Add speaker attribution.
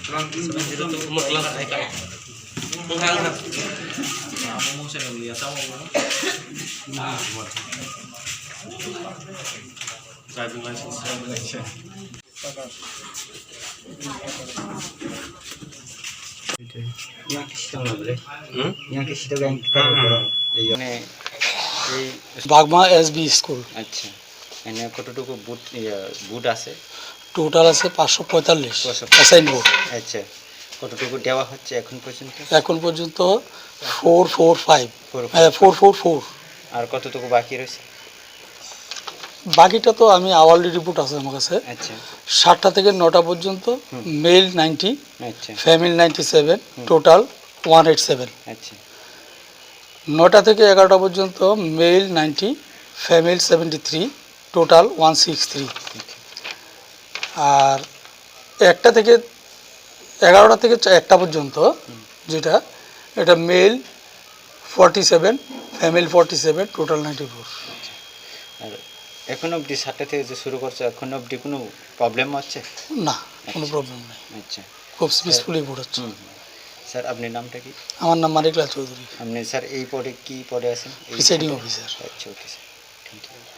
Speaker 1: Dito to umot lang ay ka. Ang hangat. Ako mo siya ng liya tawo mo. Driving license.
Speaker 2: यहाँ किसी तो बोले यहाँ किसी तो बैंक का
Speaker 3: বাগমা এসবি স্কুল।
Speaker 2: আচ্ছা এনে কতটুকু বুট বুট আছে?
Speaker 3: টোটাল আছে 545 অ্যাসাইন বোর্ড।
Speaker 2: আচ্ছা কতটুকু দেওয়া হচ্ছে
Speaker 3: এখন পর্যন্ত 445 444।
Speaker 2: আর কতটুকু বাকি রয়েছে?
Speaker 3: বাকিটা তো আমি আওয়ারলি রিপোর্ট আছে আমার কাছে।
Speaker 2: আচ্ছা
Speaker 3: 7টা থেকে 9টা পর্যন্ত মেল 90,
Speaker 2: আচ্ছা
Speaker 3: ফিমেল 97, টোটাল 187।
Speaker 2: আচ্ছা
Speaker 3: 9টা থেকে 11টা পর্যন্ত মেল 90, ফিমেল 73, টোটাল 163। আর 1টা থেকে 11টা থেকে 1টা পর্যন্ত যেটা এটা মেল 47, ফিমেল 47, টোটাল 94।
Speaker 2: আর এখন অবধি 7টা থেকে যে শুরু করছে এখন অবধি কোনো প্রবলেম হচ্ছে
Speaker 3: না, কোনো প্রবলেম নেই,
Speaker 2: আচ্ছা
Speaker 3: খুব পিসফুলি ভোট হচ্ছে।
Speaker 2: স্যার আপনার নামটা কি?
Speaker 3: আমার নাম মানিকলাল চৌধুরী,
Speaker 2: আপনি স্যার এই পদে কি পদে আছেন?
Speaker 3: Presiding officer.
Speaker 2: আচ্ছা ওকে স্যার, থ্যাংক ইউ।